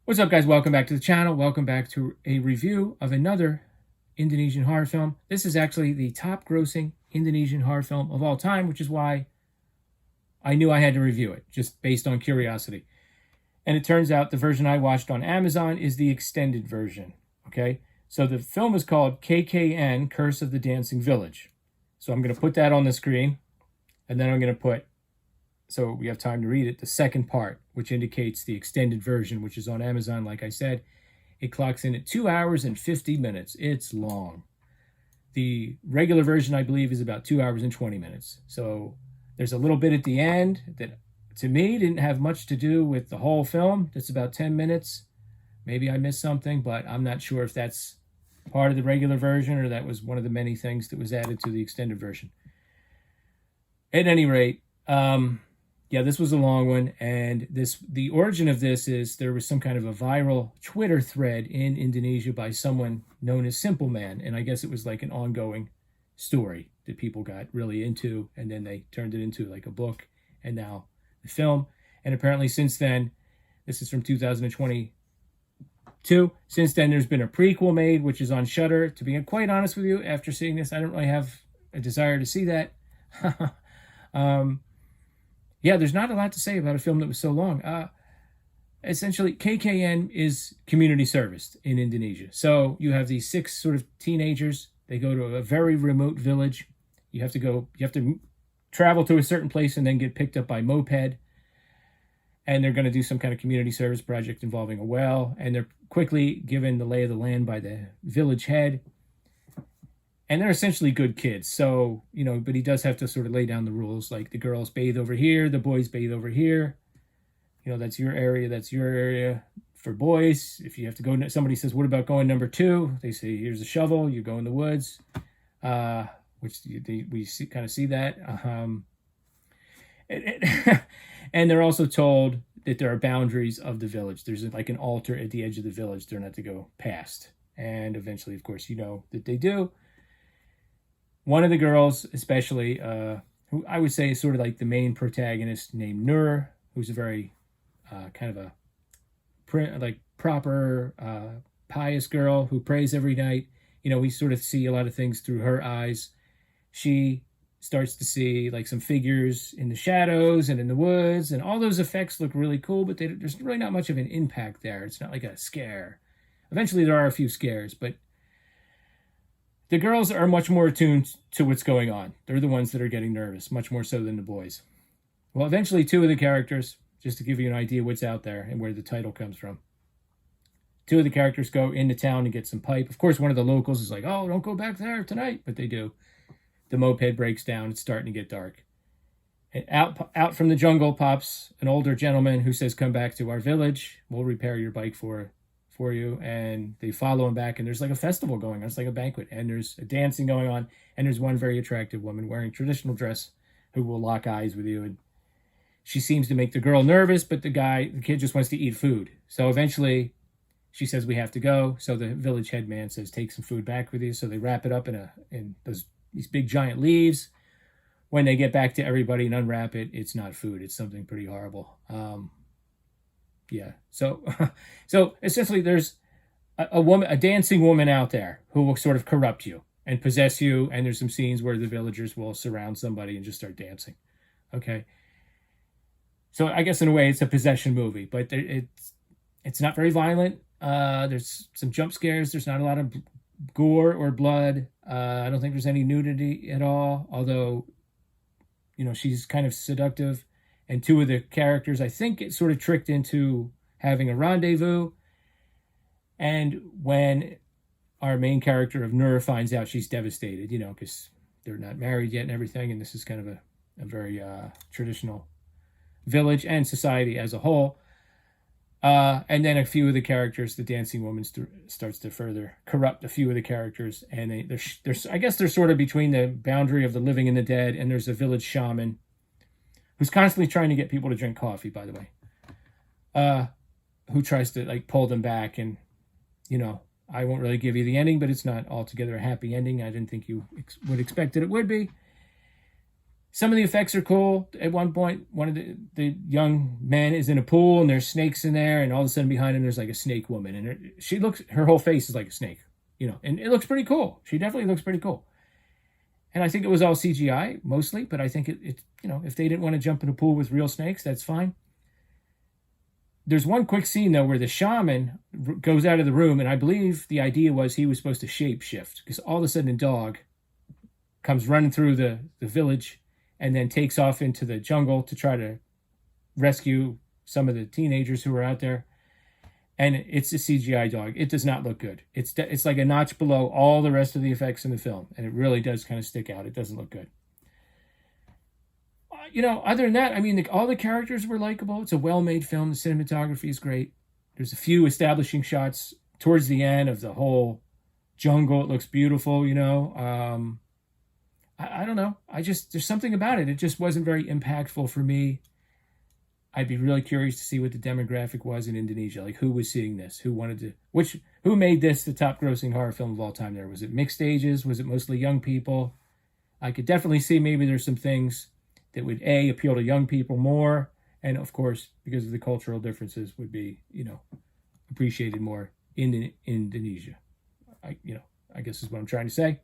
What's up, guys? Welcome back to the channel. Welcome back to a review of another Indonesian horror film. This is actually the top grossing Indonesian horror film of all time, which is why I knew I had to review it, just based on curiosity. And it turns out the version I watched on Amazon is the extended version, okay? So the film is called KKN, Curse of the Dancing Village. So I'm going to put that on the screen, and then I'm going to put, so we have time to read it, the second part, which indicates the extended version, which is on Amazon. Like I said, it clocks in at 2 hours and 50 minutes. It's long. The regular version, I believe, is about 2 hours and 20 minutes. So there's a little bit at the end that, to me, didn't have much to do with the whole film. That's about 10 minutes. Maybe I missed something, but I'm not sure if that's part of the regular version or that was one of the many things that was added to the extended version. At any rate, yeah, this was a long one, and the origin of this is there was some kind of a viral Twitter thread in Indonesia by someone known as Simple Man, and I guess it was like an ongoing story that people got really into, and then they turned it into like a book, and now the film. And apparently since then, this is from 2022, since then there's been a prequel made, which is on Shudder. To be quite honest with you, after seeing this, I don't really have a desire to see that. Yeah, there's not a lot to say about a film that was so long. Essentially, KKN is community service in Indonesia. So you have these 6 sort of teenagers. They go to a very remote village. You have to travel to a certain place and then get picked up by moped. And they're going to do some kind of community service project involving a well. And they're quickly given the lay of the land by the village head. And they're essentially good kids. So, but he does have to sort of lay down the rules, like the girls bathe over here, the boys bathe over here. That's your area, that's your area. For boys, if you have to go, somebody says, what about going number 2? They say, here's a shovel, you go in the woods, which we kind of see that. And they're also told that there are boundaries of the village. There's like an altar at the edge of the village they're not to go past. And eventually, of course, that they do. One of the girls, especially, who I would say is sort of like the main protagonist, named Nur, who's a very kind of a proper, pious girl who prays every night. We sort of see a lot of things through her eyes. She starts to see like some figures in the shadows and in the woods, and all those effects look really cool, but there's really not much of an impact there. It's not like a scare. Eventually, there are a few scares, but the girls are much more attuned to what's going on. They're the ones that are getting nervous, much more so than the boys. Well, eventually 2 of the characters, just to give you an idea what's out there and where the title comes from, 2 of the characters go into town to get some pipe. Of course, one of the locals is like, oh, don't go back there tonight, but they do. The moped breaks down. It's starting to get dark. And out from the jungle pops an older gentleman who says, come back to our village. We'll repair your bike for you. And they follow him back, and there's like a festival going on. It's like a banquet, and there's a dancing going on, and there's one very attractive woman wearing traditional dress who will lock eyes with you, and she seems to make the girl nervous, but the kid just wants to eat food. So eventually she says, we have to go. So the village head man says, take some food back with you. So they wrap it up in these big giant leaves. When they get back to everybody and unwrap it, it's not food. It's something pretty horrible. Yeah. So essentially there's a dancing woman out there who will sort of corrupt you and possess you. And there's some scenes where the villagers will surround somebody and just start dancing. Okay. So I guess in a way it's a possession movie, but it's not very violent. There's some jump scares. There's not a lot of gore or blood. I don't think there's any nudity at all. Although, she's kind of seductive. And 2 of the characters, I think, get sort of tricked into having a rendezvous. And when our main character of Nur finds out, she's devastated, because they're not married yet and everything. And this is kind of a very traditional village and society as a whole. And then a few of the characters, the dancing woman starts to further corrupt a few of the characters. And I guess they're sort of between the boundary of the living and the dead. And there's a village shaman who's constantly trying to get people to drink coffee, by the way, who tries to like pull them back. And, I won't really give you the ending, but it's not altogether a happy ending. I didn't think you would expect that it would be. Some of the effects are cool. At one point, one of the young men is in a pool and there's snakes in there, and all of a sudden behind him there's like a snake woman, and her whole face is like a snake, and it looks pretty cool. She definitely looks pretty cool. And I think it was all CGI mostly, but I think it if they didn't want to jump in a pool with real snakes, that's fine. There's one quick scene though where the shaman goes out of the room, and I believe the idea was he was supposed to shape shift, because all of a sudden a dog comes running through the village and then takes off into the jungle to try to rescue some of the teenagers who are out there. And it's a CGI dog. It does not look good. It's like a notch below all the rest of the effects in the film, and it really does kind of stick out. It doesn't look good. Other than that, I mean, all the characters were likable. It's a well-made film. The cinematography is great. There's a few establishing shots towards the end of the whole jungle. It looks beautiful, I don't know. There's something about it. It just wasn't very impactful for me. I'd be really curious to see what the demographic was in Indonesia. Like, who was seeing this? Who made this the top grossing horror film of all time there? Was it mixed ages? Was it mostly young people? I could definitely see maybe there's some things that would appeal to young people more. And of course, because of the cultural differences, would be, appreciated more in Indonesia. I guess is what I'm trying to say.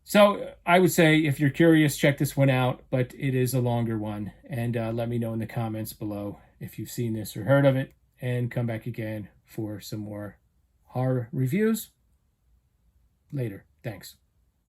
So I would say if you're curious, check this one out, but it is a longer one. And let me know in the comments below if you've seen this or heard of it, and come back again for some more horror reviews later. Thanks.